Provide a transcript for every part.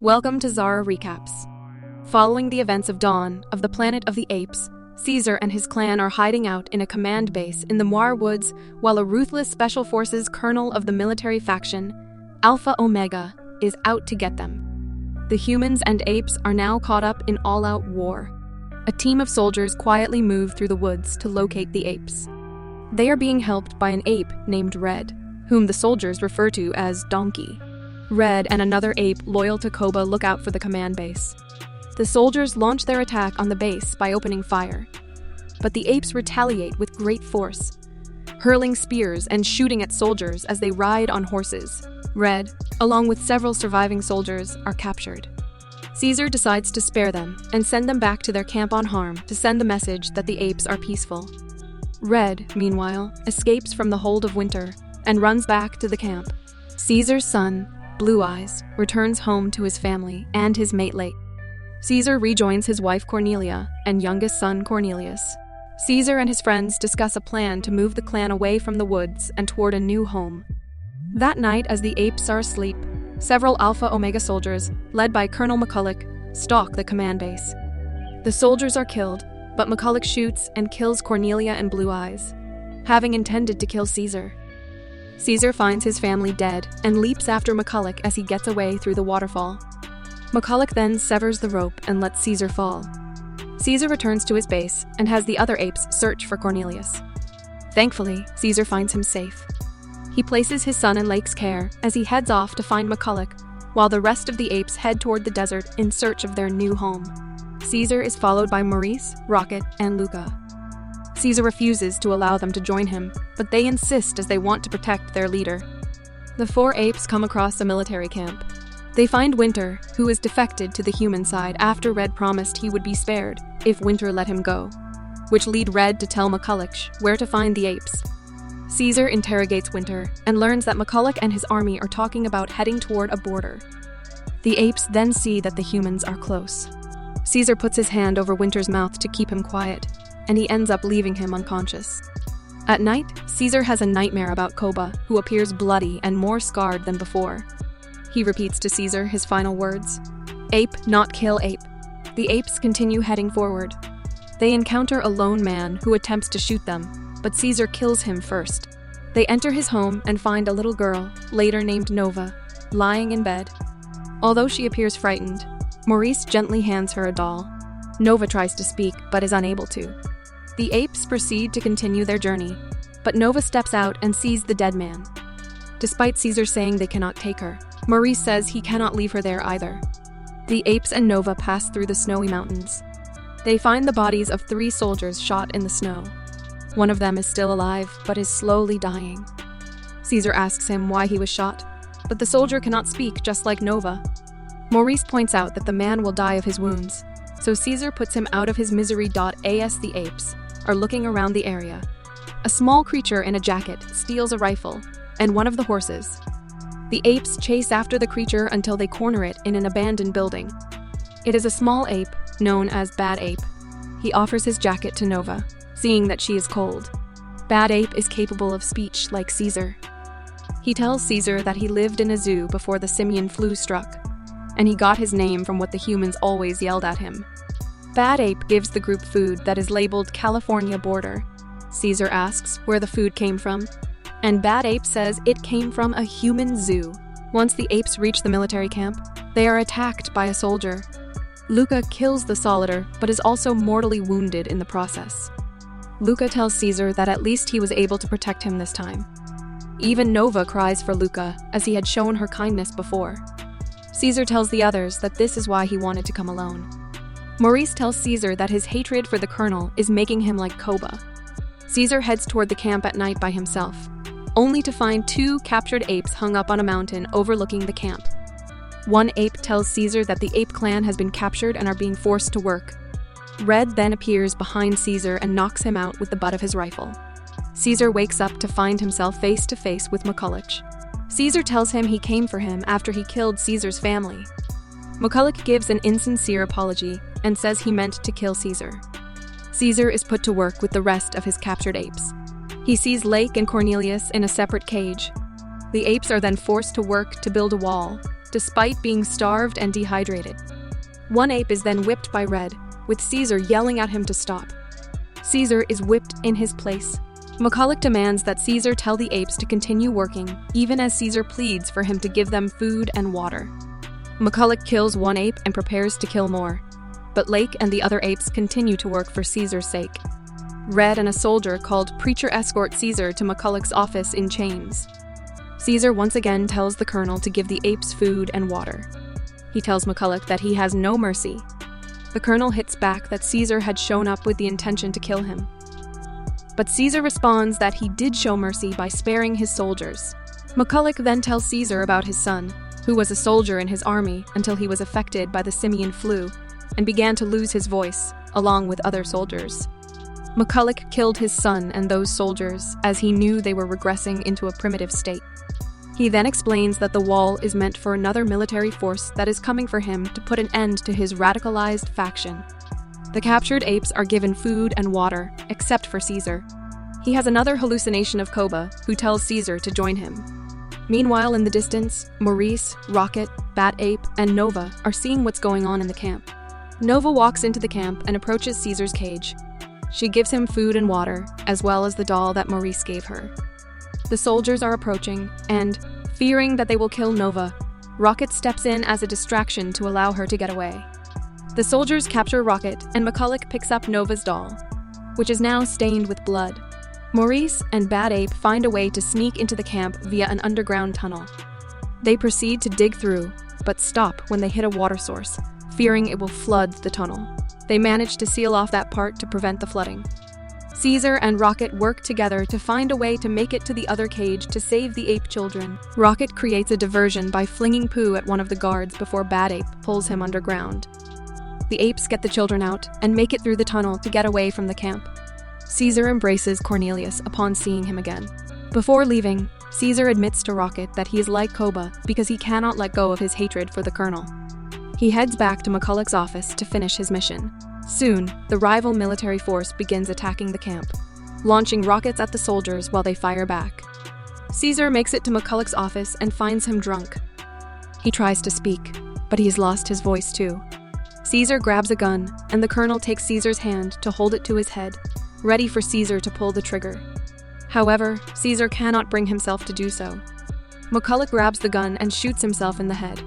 Welcome to Zara Recaps. Following the events of Dawn of the Planet of the Apes, Caesar and his clan are hiding out in a command base in the Moir Woods while a ruthless Special Forces colonel of the military faction, Alpha Omega, is out to get them. The humans and apes are now caught up in all-out war. A team of soldiers quietly move through the woods to locate the apes. They are being helped by an ape named Red, whom the soldiers refer to as Donkey. Red and another ape loyal to Koba look out for the command base. The soldiers launch their attack on the base by opening fire. But the apes retaliate with great force, hurling spears and shooting at soldiers as they ride on horses. Red, along with several surviving soldiers, are captured. Caesar decides to spare them and send them back to their camp unharmed to send the message that the apes are peaceful. Red, meanwhile, escapes from the hold of winter and runs back to the camp. Caesar's son, Blue Eyes, returns home to his family and his mate Lake. Caesar rejoins his wife Cornelia and youngest son Cornelius. Caesar and his friends discuss a plan to move the clan away from the woods and toward a new home. That night, as the apes are asleep, several Alpha Omega soldiers, led by Colonel McCullough, stalk the command base. The soldiers are killed, but McCullough shoots and kills Cornelia and Blue Eyes, having intended to kill Caesar. Caesar finds his family dead and leaps after McCullough as he gets away through the waterfall. McCullough then severs the rope and lets Caesar fall. Caesar returns to his base and has the other apes search for Cornelius. Thankfully, Caesar finds him safe. He places his son in Lake's care as he heads off to find McCullough, while the rest of the apes head toward the desert in search of their new home. Caesar is followed by Maurice, Rocket, and Luca. Caesar refuses to allow them to join him, but they insist as they want to protect their leader. The four apes come across a military camp. They find Winter, who is defected to the human side after Red promised he would be spared if Winter let him go, which lead Red to tell McCullough where to find the apes. Caesar interrogates Winter and learns that McCullough and his army are talking about heading toward a border. The apes then see that the humans are close. Caesar puts his hand over Winter's mouth to keep him quiet, and he ends up leaving him unconscious. At night, Caesar has a nightmare about Koba, who appears bloody and more scarred than before. He repeats to Caesar his final words, "Ape, not kill ape." The apes continue heading forward. They encounter a lone man who attempts to shoot them, but Caesar kills him first. They enter his home and find a little girl, later named Nova, lying in bed. Although she appears frightened, Maurice gently hands her a doll. Nova tries to speak, but is unable to. The apes proceed to continue their journey, but Nova steps out and sees the dead man. Despite Caesar saying they cannot take her, Maurice says he cannot leave her there either. The apes and Nova pass through the snowy mountains. They find the bodies of 3 soldiers shot in the snow. One of them is still alive, but is slowly dying. Caesar asks him why he was shot, but the soldier cannot speak, just like Nova. Maurice points out that the man will die of his wounds, so Caesar puts him out of his misery. As the apes are looking around the area, a small creature in a jacket steals a rifle and one of the horses. The apes chase after the creature until they corner it in an abandoned building. It is a small ape known as Bad Ape. He offers his jacket to Nova, seeing that she is cold. Bad Ape is capable of speech like Caesar. He tells Caesar that he lived in a zoo before the Simian Flu struck, and he got his name from what the humans always yelled at him. Bad Ape gives the group food that is labeled California Border. Caesar asks where the food came from, and Bad Ape says it came from a human zoo. Once the apes reach the military camp, they are attacked by a soldier. Luca kills the Solider, but is also mortally wounded in the process. Luca tells Caesar that at least he was able to protect him this time. Even Nova cries for Luca, as he had shown her kindness before. Caesar tells the others that this is why he wanted to come alone. Maurice tells Caesar that his hatred for the colonel is making him like Koba. Caesar heads toward the camp at night by himself, only to find 2 captured apes hung up on a mountain overlooking the camp. One ape tells Caesar that the ape clan has been captured and are being forced to work. Red then appears behind Caesar and knocks him out with the butt of his rifle. Caesar wakes up to find himself face to face with McCullough. Caesar tells him he came for him after he killed Caesar's family. McCullough gives an insincere apology and says he meant to kill Caesar. Caesar is put to work with the rest of his captured apes. He sees Lake and Cornelius in a separate cage. The apes are then forced to work to build a wall, despite being starved and dehydrated. One ape is then whipped by Red, with Caesar yelling at him to stop. Caesar is whipped in his place. McCullough demands that Caesar tell the apes to continue working, even as Caesar pleads for him to give them food and water. McCullough kills one ape and prepares to kill more, but Lake and the other apes continue to work for Caesar's sake. Red and a soldier called Preacher escort Caesar to McCullough's office in chains. Caesar once again tells the colonel to give the apes food and water. He tells McCullough that he has no mercy. The colonel hits back that Caesar had shown up with the intention to kill him. But Caesar responds that he did show mercy by sparing his soldiers. McCullough then tells Caesar about his son, who was a soldier in his army until he was affected by the Simian Flu and began to lose his voice, along with other soldiers. McCullough killed his son and those soldiers as he knew they were regressing into a primitive state. He then explains that the wall is meant for another military force that is coming for him to put an end to his radicalized faction. The captured apes are given food and water, except for Caesar. He has another hallucination of Koba, who tells Caesar to join him. Meanwhile, in the distance, Maurice, Rocket, Bat Ape, and Nova are seeing what's going on in the camp. Nova walks into the camp and approaches Caesar's cage. She gives him food and water, as well as the doll that Maurice gave her. The soldiers are approaching, and, fearing that they will kill Nova, Rocket steps in as a distraction to allow her to get away. The soldiers capture Rocket, and McCullough picks up Nova's doll, which is now stained with blood. Maurice and Bad Ape find a way to sneak into the camp via an underground tunnel. They proceed to dig through, but stop when they hit a water source, fearing it will flood the tunnel. They manage to seal off that part to prevent the flooding. Caesar and Rocket work together to find a way to make it to the other cage to save the ape children. Rocket creates a diversion by flinging poo at one of the guards before Bad Ape pulls him underground. The apes get the children out and make it through the tunnel to get away from the camp. Caesar embraces Cornelius upon seeing him again. Before leaving, Caesar admits to Rocket that he is like Koba because he cannot let go of his hatred for the colonel. He heads back to McCullough's office to finish his mission. Soon, the rival military force begins attacking the camp, launching rockets at the soldiers while they fire back. Caesar makes it to McCullough's office and finds him drunk. He tries to speak, but he's lost his voice too. Caesar grabs a gun, and the colonel takes Caesar's hand to hold it to his head, ready for Caesar to pull the trigger. However, Caesar cannot bring himself to do so. McCullough grabs the gun and shoots himself in the head.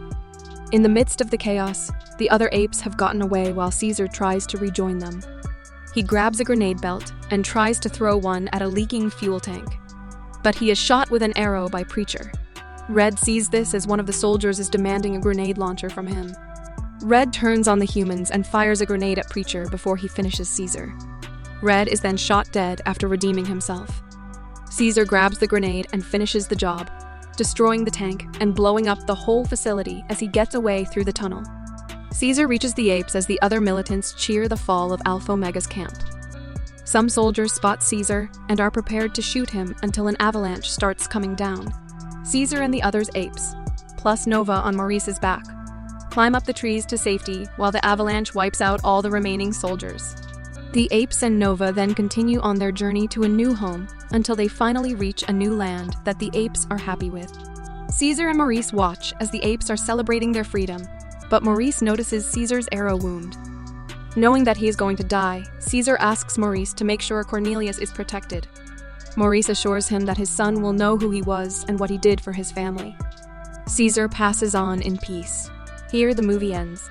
In the midst of the chaos, the other apes have gotten away while Caesar tries to rejoin them. He grabs a grenade belt and tries to throw one at a leaking fuel tank. But he is shot with an arrow by Preacher. Red sees this as one of the soldiers is demanding a grenade launcher from him. Red turns on the humans and fires a grenade at Preacher before he finishes Caesar. Red is then shot dead after redeeming himself. Caesar grabs the grenade and finishes the job, destroying the tank and blowing up the whole facility as he gets away through the tunnel. Caesar reaches the apes as the other militants cheer the fall of Alpha Omega's camp. Some soldiers spot Caesar and are prepared to shoot him until an avalanche starts coming down. Caesar and the others apes, plus Nova on Maurice's back, climb up the trees to safety while the avalanche wipes out all the remaining soldiers. The apes and Nova then continue on their journey to a new home until they finally reach a new land that the apes are happy with. Caesar and Maurice watch as the apes are celebrating their freedom, but Maurice notices Caesar's arrow wound. Knowing that he is going to die, Caesar asks Maurice to make sure Cornelius is protected. Maurice assures him that his son will know who he was and what he did for his family. Caesar passes on in peace. Here the movie ends.